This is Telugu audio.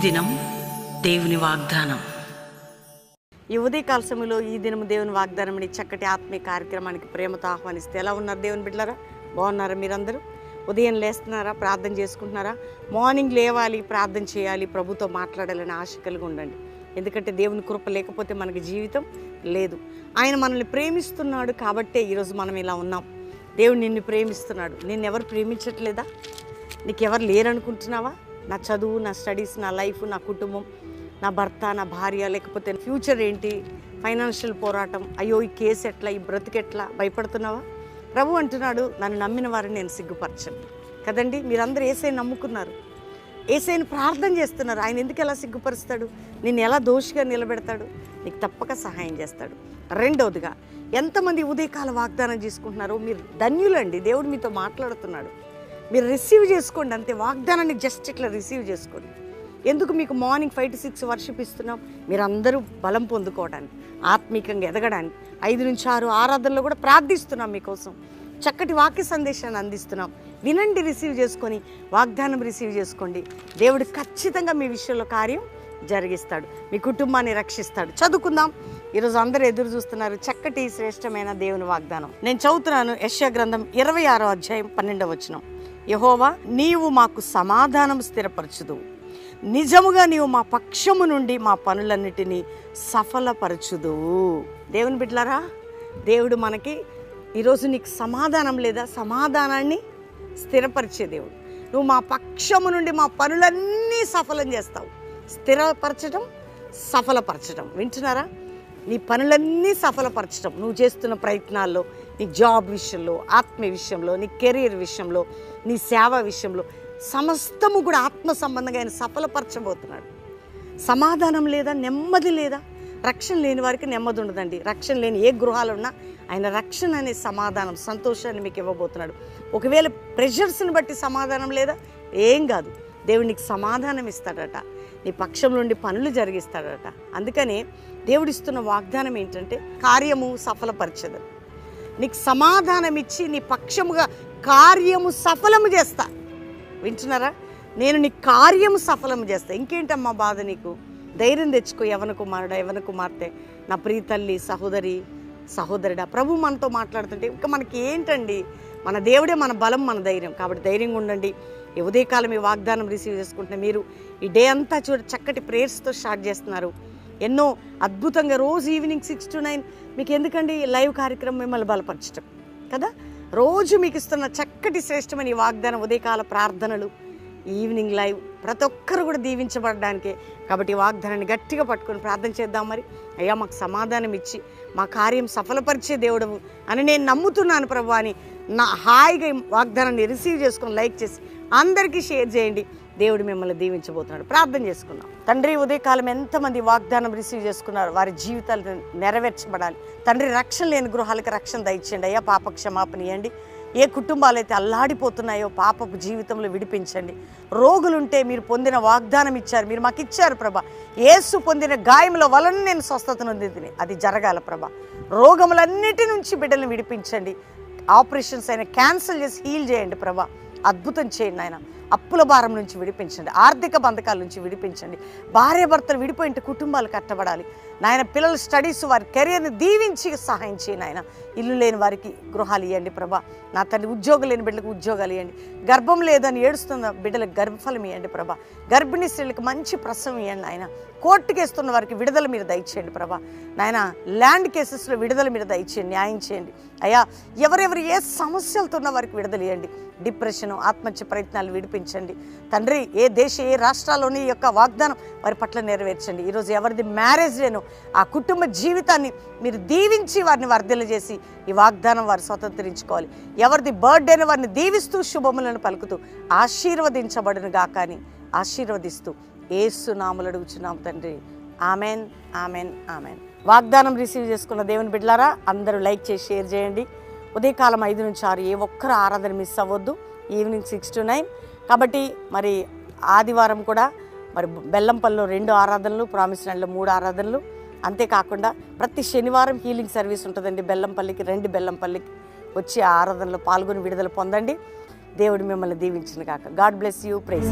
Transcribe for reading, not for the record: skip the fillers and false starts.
దినం దేవుని వాగ్దానం. ఈ ఉదయకాల సమయంలో ఈ దినం దేవుని వాగ్దానం చక్కటి ఆత్మీయ కార్యక్రమానికి ప్రేమతో ఆహ్వానిస్తే ఎలా ఉన్నారు దేవుని బిడ్డలారా? బాగున్నారా? మీరందరూ ఉదయం లేస్తున్నారా? ప్రార్థన చేసుకుంటున్నారా? మార్నింగ్ లేవాలి, ప్రార్థన చేయాలి, ప్రభుతో మాట్లాడాలని ఆశ కలిగి ఉండండి. ఎందుకంటే దేవుని కృప లేకపోతే మనకి జీవితం లేదు. ఆయన మనల్ని ప్రేమిస్తున్నాడు కాబట్టే ఈరోజు మనం ఇలా ఉన్నాం. దేవుడు నిన్ను ప్రేమిస్తున్నాడు. నిన్నెవరు ప్రేమించట్లేదా? నీకెవరు లేరనుకుంటున్నావా? నా చదువు, నా స్టడీస్, నా లైఫ్, నా కుటుంబం, నా భర్త, నా భార్య, లేకపోతే ఫ్యూచర్ ఏంటి, ఫైనాన్షియల్ పోరాటం, అయ్యో ఈ కేసు ఎట్లా, ఈ బ్రతికెట్లా, భయపడుతున్నావా? ప్రభు అంటున్నాడు, నన్ను నమ్మిన వారిని నేను సిగ్గుపరచను కదండి. మీరందరూ యేసయ్యను నమ్ముకున్నారు, యేసయ్యను ప్రార్థన చేస్తున్నారు. ఆయన ఎందుకు ఎలా సిగ్గుపరుస్తాడు? నిన్ను ఎలా దోషిగా నిలబెడతాడు? నీకు తప్పక సహాయం చేస్తాడు. రెండవదిగా, ఎంతమంది ఉదయకాల వాగ్దానం చేసుకుంటున్నారో మీరు ధన్యులండి. దేవుడు మీతో మాట్లాడుతున్నాడు. మీరు రిసీవ్ చేసుకోండి అంతే. వాగ్దానాన్ని జస్ట్ ఇట్లా రిసీవ్ చేసుకోండి. ఎందుకు మీకు మార్నింగ్ 5 to 6 వర్షిప్ ఇస్తున్నాం? మీరందరూ బలం పొందుకోవడానికి, ఆత్మీకంగా ఎదగడానికి. 5 నుంచి 6 ఆరాధనలో కూడా ప్రార్థిస్తున్నాం మీకోసం. చక్కటి వాక్య సందేశాన్ని అందిస్తున్నాం. వినండి, రిసీవ్ చేసుకొని వాగ్దానం రిసీవ్ చేసుకోండి. దేవుడు ఖచ్చితంగా మీ విషయంలో కార్యం జరిగిస్తాడు, మీ కుటుంబాన్ని రక్షిస్తాడు. చదువుకుందాం. ఈరోజు అందరూ ఎదురు చూస్తున్నారు చక్కటి శ్రేష్టమైన దేవుని వాగ్దానం. నేను చదువుతున్నాను యెషయా గ్రంథం 26వ అధ్యాయం 12వ వచనం. యెహోవా, నీవు మాకు సమాధానం స్థిరపరచుదువు, నిజముగా నీవు మా పక్షము నుండి మా పనులన్నిటినీ సఫలపరచుదువు. దేవుని బిడ్డలారా, దేవుడు మనకి ఈరోజు నీకు సమాధానం లేదా? సమాధానాన్ని స్థిరపరిచే దేవుడు. నువ్వు మా పక్షము నుండి మా పనులన్నీ సఫలం చేస్తావు. స్థిరపరచడం, సఫలపరచడం. వింటున్నారా? నీ పనులన్నీ సఫలపరచడం. నువ్వు చేస్తున్న ప్రయత్నాల్లో, నీ జాబ్ విషయంలో, ఆత్మీయ విషయంలో, నీ కెరీర్ విషయంలో, నీ సేవ విషయంలో, సమస్తము కూడా ఆత్మ సంబంధంగా ఆయన సఫలపరచబోతున్నాడు. సమాధానం లేదా? నెమ్మది లేదా? రక్షణ లేని వారికి నెమ్మది ఉండదండి. రక్షణ లేని ఏ గృహాలు ఉన్నా ఆయన రక్షణ అనే సమాధానం, సంతోషాన్ని మీకు ఇవ్వబోతున్నాడు. ఒకవేళ ప్రెషర్స్ని బట్టి సమాధానం లేదా? ఏం కాదు, దేవుడు నీకు సమాధానం ఇస్తాడట. నీ పక్షం నుండి పనులు జరిగిస్తాడట. అందుకనే దేవుడు ఇస్తున్న వాగ్దానం ఏంటంటే, కార్యము సఫలపరచదు. నీకు సమాధానం ఇచ్చి నీ పక్షముగా కార్యము సఫలము చేస్తా. వింటున్నారా? నేను నీ కార్యము సఫలము చేస్తా. ఇంకేంటమ్మా బాధ నీకు? ధైర్యం తెచ్చుకో. యవన కుమారుడా, యవన కుమార్తె, నా ప్రియ తల్లి, సహోదరి, సహోదరుడా, ప్రభు మనతో మాట్లాడుతుంటే ఇంకా మనకి ఏంటండి? మన దేవుడే మన బలం, మన ధైర్యం. కాబట్టి ధైర్యంగా ఉండండి. ఈ ఉదయకాలం ఈ వాగ్దానం రిసీవ్ చేసుకుంటున్న మీరు ఈ డే అంతా చక్కటి ప్రేయర్స్తో స్టార్ట్ చేస్తున్నారు. ఎన్నో అద్భుతంగా రోజు ఈవినింగ్ 6 to 9 మీకు ఎందుకండి లైవ్ కార్యక్రమం మిమ్మల్ని బలపరచడం కదా. రోజు మీకు ఇస్తున్న చక్కటి శ్రేష్టమైన ఈ వాగ్దానం, ఉదయకాల ప్రార్థనలు, ఈవినింగ్ లైవ్, ప్రతి ఒక్కరు కూడా దీవించబడడానికే. కాబట్టి ఈ వాగ్దానాన్ని గట్టిగా పట్టుకొని ప్రార్థన చేద్దాం. మరి అయ్యా, మాకు సమాధానం ఇచ్చి మా కార్యం సఫలపరిచే దేవుడవు అని నేను నమ్ముతున్నాను ప్రభు అని నా హాయిగా వాగ్దానాన్ని రిసీవ్ చేసుకొని లైక్ చేసి అందరికీ షేర్ చేయండి. దేవుడు మిమ్మల్ని దీవించబోతున్నాడు. ప్రార్థన చేసుకుందాం. తండ్రి, ఉదయకాలం ఎంతమంది వాగ్దానం రిసీవ్ చేసుకున్నారు, వారి జీవితాలు నెరవేర్చబడాలి. తండ్రి, రక్షణ లేని గృహాలకు రక్షణ దయచేయండి అయ్యా. పాప క్షమాపణ ఇవ్వండి. ఏ కుటుంబాలు అయితే అల్లాడిపోతున్నాయో పాపపు జీవితంలో విడిపించండి. రోగులుంటే మీరు పొందిన వాగ్దానం ఇచ్చారు, మీరు మాకు ఇచ్చారు ప్రభా. యేసు పొందిన గాయముల వలన నేను స్వస్థత నొందితిని, అది జరగాల ప్రభా. రోగములన్నిటి నుంచి బిడ్డలను విడిపించండి. ఆపరేషన్స్ అయినా క్యాన్సిల్ చేసి హీల్ చేయండి ప్రభా. అద్భుతం చేయండి ఆయన. అప్పుల భారం నుంచి విడిపించండి, ఆర్థిక బంధకాల నుంచి విడిపించండి. భార్యాభర్తలు విడిపోయింటే కుటుంబాలు కట్టబడాలి నాయన. పిల్లల స్టడీస్, వారి కెరియర్ని దీవించి సహాయం చేయండి ఆయన. ఇల్లు లేని వారికి గృహాలు ఇవ్వండి ప్రభా. నా తండ్రి, ఉద్యోగం లేని బిడ్డలకు ఉద్యోగాలు ఇవ్వండి. గర్భం లేదని ఏడుస్తున్న బిడ్డలకు గర్భఫలం ఇవ్వండి ప్రభా. గర్భిణీ స్త్రీలకు మంచి ప్రసవం ఇవ్వండి ఆయన. కోర్టు కేస్తున్న వారికి విడుదల మీరు దయచేయండి ప్రభా. నాయన, ల్యాండ్ కేసెస్లో విడుదల మీరు దయచేయండి, న్యాయం చేయండి అయ్యా. ఎవరెవరు ఏ సమస్యలతో ఉన్న వారికి విడుదల ఇవ్వండి. డిప్రెషన్, ఆత్మహత్య ప్రయత్నాలు విడిపించండి తండ్రి. ఏ దేశ, ఏ రాష్ట్రాల్లోని యొక్క వాగ్దానం వారి పట్ల నెరవేర్చండి. ఈరోజు ఎవరిది మ్యారేజ్ డేనో ఆ కుటుంబ జీవితాన్ని మీరు దీవించి వారిని వర్ధిల్ల చేసి ఈ వాగ్దానం వారు స్వతంత్రించుకోవాలి. ఎవరిది బర్త్డేనో వారిని దీవిస్తూ శుభములను పలుకుతూ ఆశీర్వదించబడును గాక అని ఆశీర్వదిస్తూ యేసు నామములో అడుగుచున్నాము తండ్రి. Amen, amen, amen. వాగ్దానం రిసీవ్ చేసుకున్న దేవుని బిడ్డలారా, అందరూ లైక్ చేసి షేర్ చేయండి. ఉదయకాలం 5 నుంచి 6 ఏ ఒక్కరు ఆరాధన మిస్ అవ్వద్దు. Evening 6 to 9. కాబట్టి మరి ఆదివారం కూడా మరి బెల్లంపల్లిలో 2 ఆరాధనలు, ప్రామిస్ ల్యాండ్లో 3 ఆరాధనలు. అంతేకాకుండా ప్రతి శనివారం హీలింగ్ సర్వీస్ ఉంటుందండి. బెల్లంపల్లికి రండి, బెల్లంపల్లికి వచ్చి ఆ ఆరాధనలో పాల్గొని విడుదల పొందండి. దేవుడు మిమ్మల్ని దీవించును గాక. God bless you. ప్రైజ్.